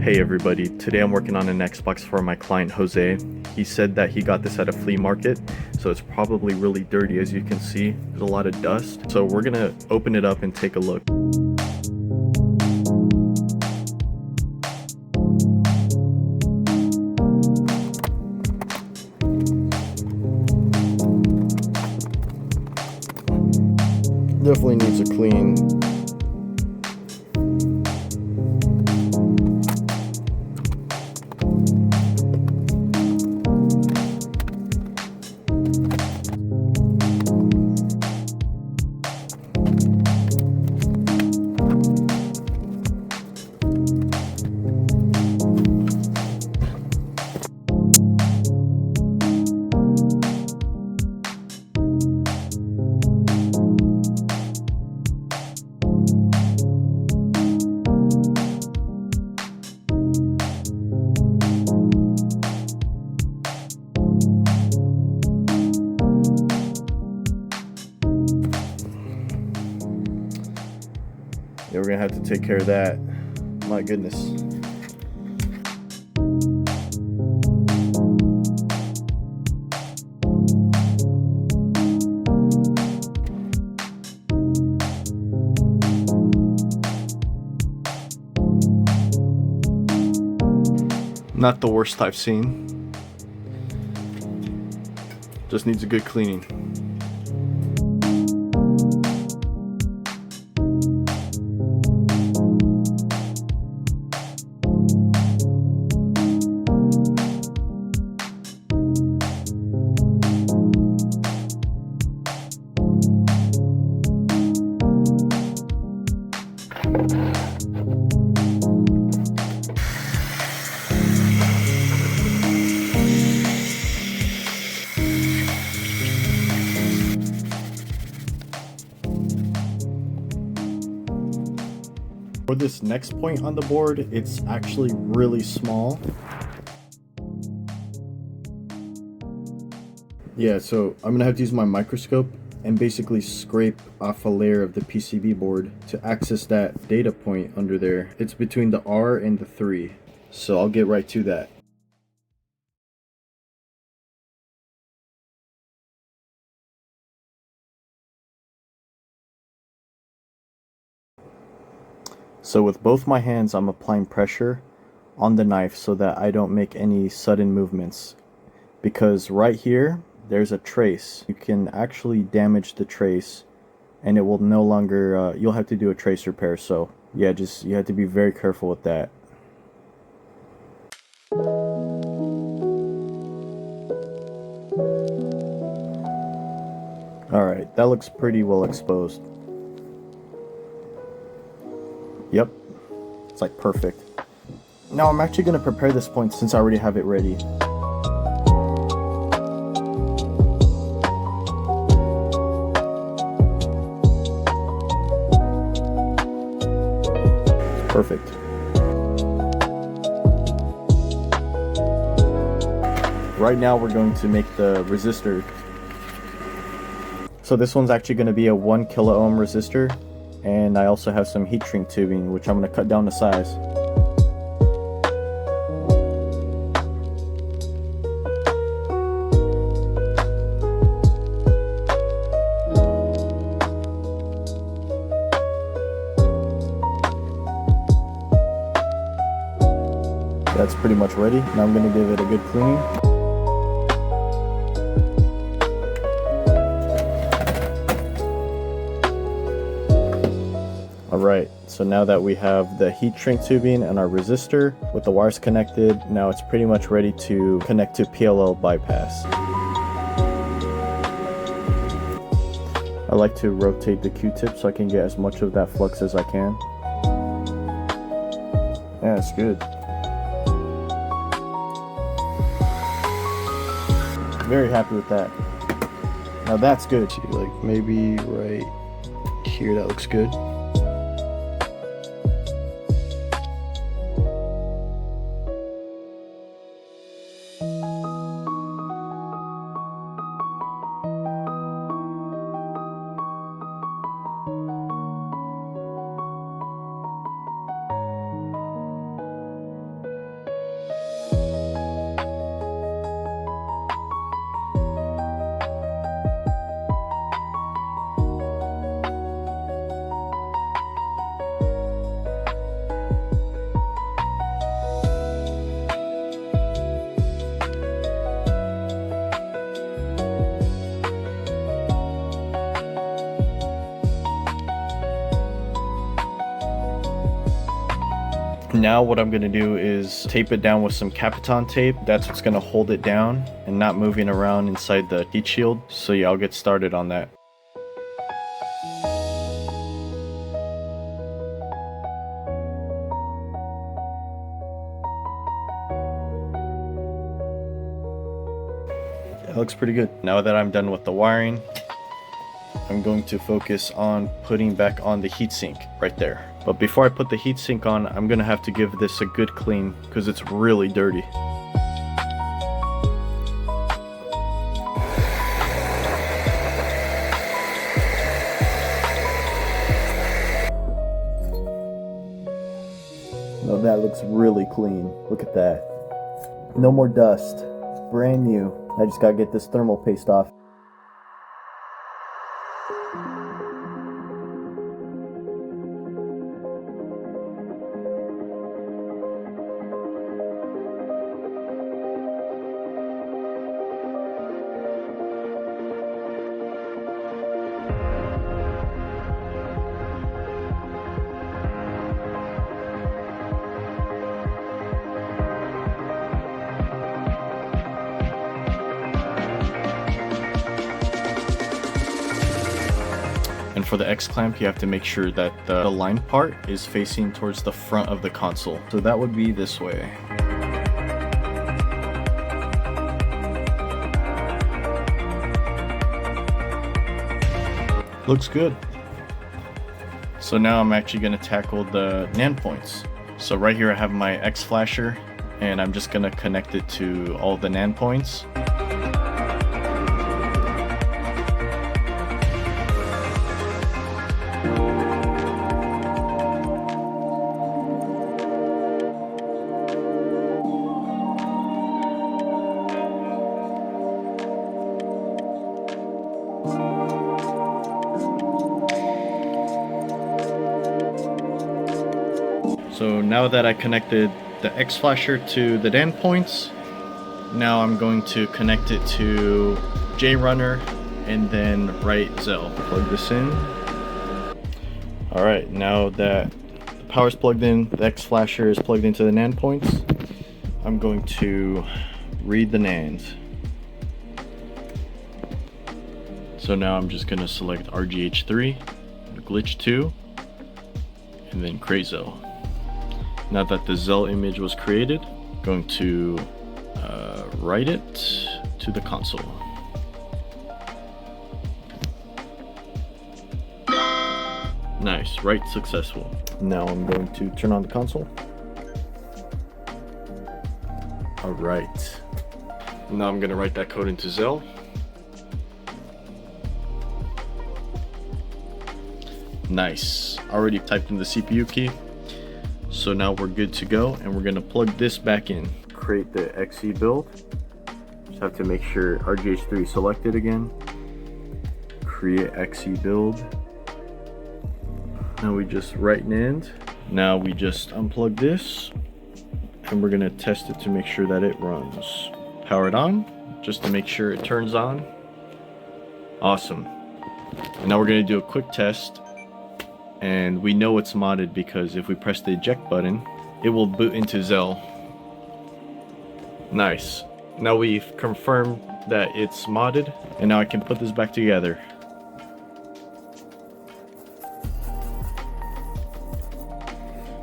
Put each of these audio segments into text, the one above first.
Hey everybody, today I'm working on an Xbox for my client Jose. He said that he got this at a flea market, so it's probably really dirty. As you can see, there's a lot of dust. So we're gonna open it up and take a look. Definitely needs a clean. Yeah, we're gonna have to take care of that. My goodness. Not the worst I've seen. Just needs a good cleaning. For this next point on the board, it's actually really small. Yeah, so I'm gonna have to use my microscope and basically scrape off a layer of the PCB board to access that data point under there. It's between the R and the 3, so I'll get right to that. So with both my hands, I'm applying pressure on the knife so that I don't make any sudden movements. Because right here, there's a trace. You can actually damage the trace and it will no longer, you'll have to do a trace repair. So yeah, you have to be very careful with that. Alright, that looks pretty well exposed. Yep, it's like perfect. Now I'm actually going to prepare this point since I already have it ready. Perfect. Right now we're going to make the resistor. So this one's actually going to be a 1 kilo ohm resistor, and I also have some heat shrink tubing, which I'm going to cut down to size. That's pretty much ready. Now I'm going to give it a good cleaning. Alright, so now that we have the heat shrink tubing and our resistor with the wires connected, now it's pretty much ready to connect to PLL bypass. I like to rotate the Q-tip so I can get as much of that flux as I can. Yeah, it's good. Very happy with that. Now that's good. Like maybe right here, that looks good. Now what I'm gonna do is tape it down with some Capiton tape. That's what's gonna hold it down and not moving around inside the heat shield. So yeah, I'll get started on that. That looks pretty good. Now that I'm done with the wiring, I'm going to focus on putting back on the heatsink right there. But before I put the heatsink on, I'm gonna have to give this a good clean because it's really dirty. Oh, that looks really clean. Look at that. No more dust. Brand new. I just gotta get this thermal paste off. And for the X-clamp, you have to make sure that the line part is facing towards the front of the console. So that would be this way. Looks good. So now I'm actually going to tackle the NAND points. So right here I have my X flasher, and I'm just going to connect it to all the NAND points. So now that I connected the X flasher to the NAND points, now I'm going to connect it to JRunner and then write Zell. Plug this in. Alright, now that the power's plugged in, the X flasher is plugged into the NAND points, I'm going to read the NAND. So now I'm just going to select RGH3, glitch 2, and then create Zell. Now that the Zell image was created, I'm going to write it to the console. Nice, write successful. Now I'm going to turn on the console. Alright. Now I'm going to write that code into Zell. Nice. Already typed in the CPU key. So now we're good to go, and we're gonna plug this back in. Create the XE build. Just have to make sure RGH3 is selected again. Create XE build. Now we just write NAND. Now we just unplug this, and we're gonna test it to make sure that it runs. Power it on, just to make sure it turns on. Awesome. And now we're gonna do a quick test. And we know it's modded because if we press the eject button, it will boot into Zell. Nice. Now we've confirmed that it's modded, and now I can put this back together.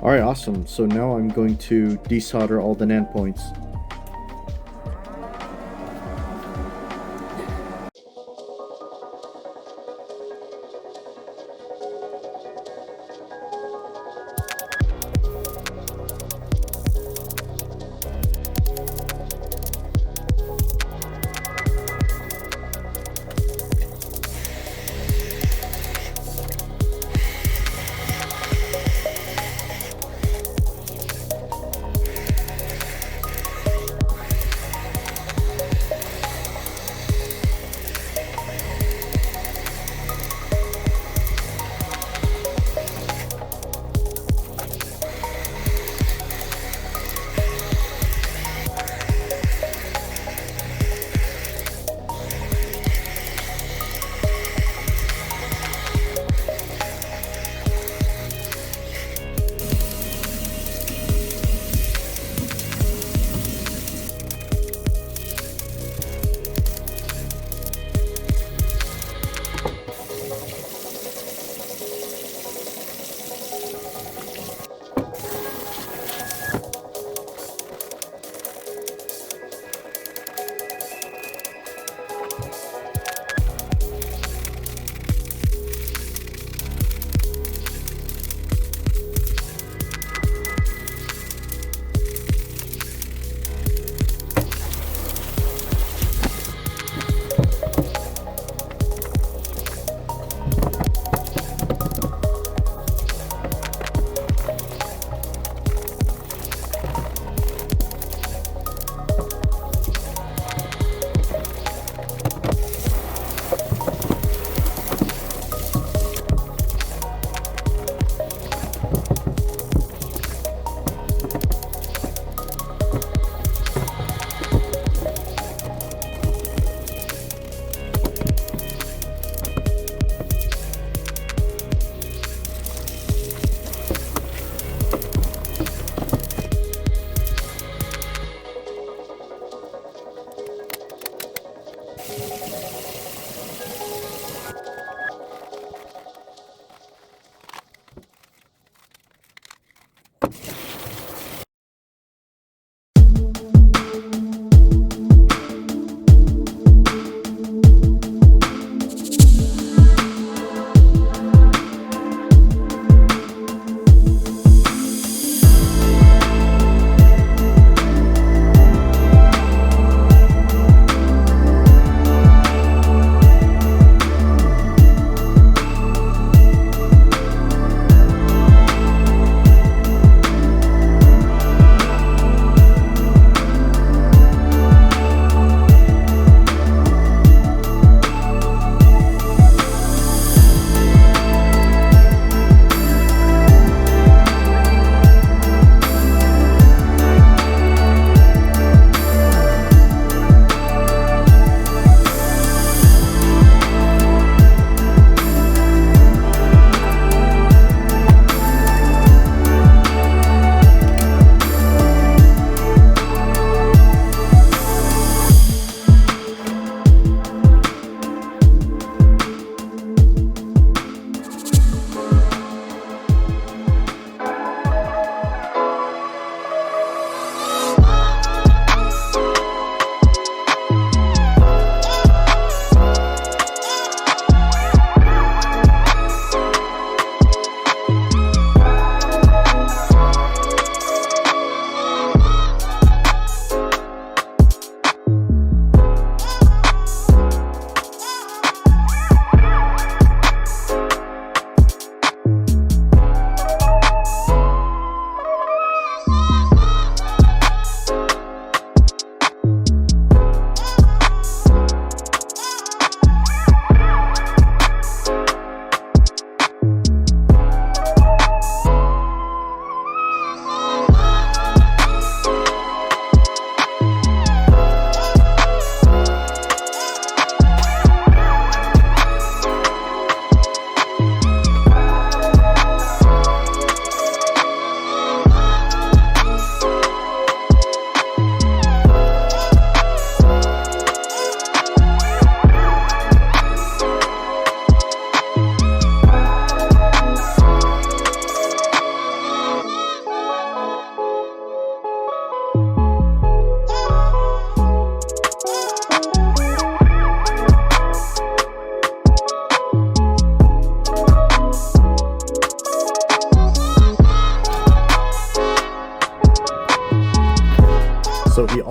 Alright, awesome. So now I'm going to desolder all the NAND points.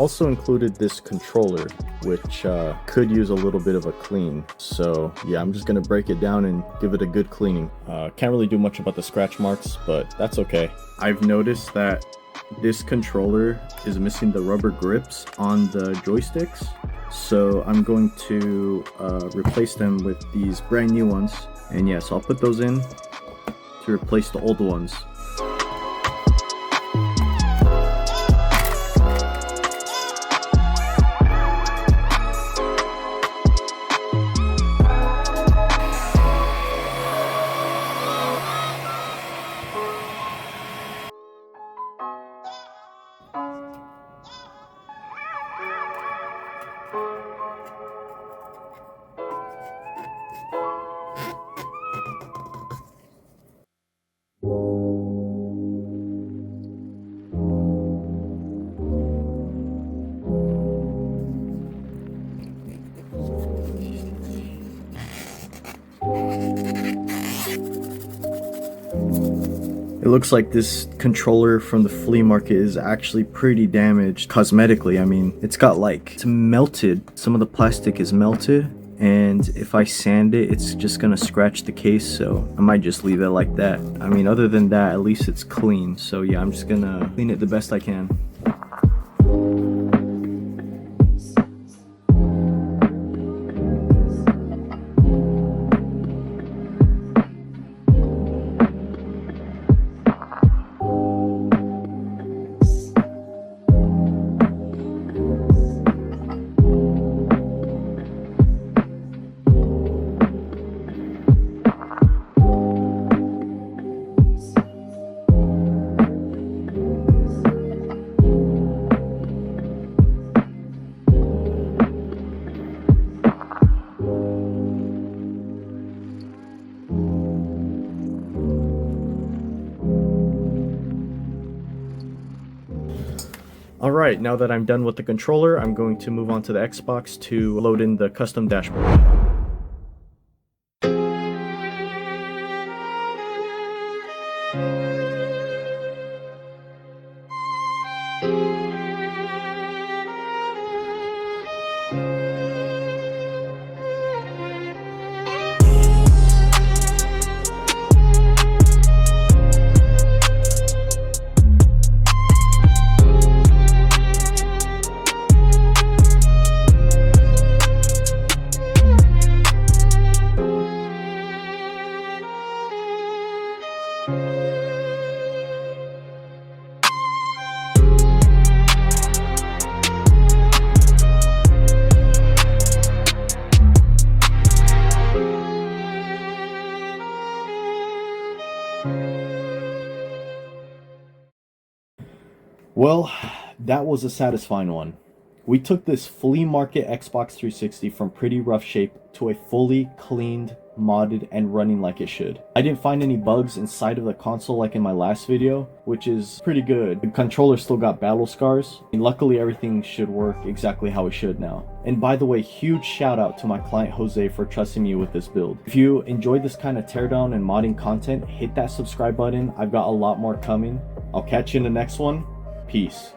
also included this controller, which could use a little bit of a clean. So yeah, I'm just gonna break it down and give it a good cleaning. Can't really do much about the scratch marks, but that's okay. I've noticed that this controller is missing the rubber grips on the joysticks, so I'm going to replace them with these brand new ones. And yes, I'll put those in to replace the old ones. It looks like this controller from the flea market is actually pretty damaged cosmetically. I mean, it's melted. Some of the plastic is melted, and if I sand it, it's just gonna scratch the case, so I might just leave it like that. I mean, other than that, at least it's clean. So yeah, I'm just gonna clean it the best I can. Alright, now that I'm done with the controller, I'm going to move on to the Xbox to load in the custom dashboard. Well, that was a satisfying one. We took this flea market Xbox 360 from pretty rough shape to a fully cleaned, modded, and running like it should. I didn't find any bugs inside of the console like in my last video, which is pretty good. The controller still got battle scars, and luckily everything should work exactly how it should now. And by the way, huge shout out to my client Jose for trusting me with this build. If you enjoyed this kind of teardown and modding content, hit that subscribe button. I've got a lot more coming. I'll catch you in the next one. Peace.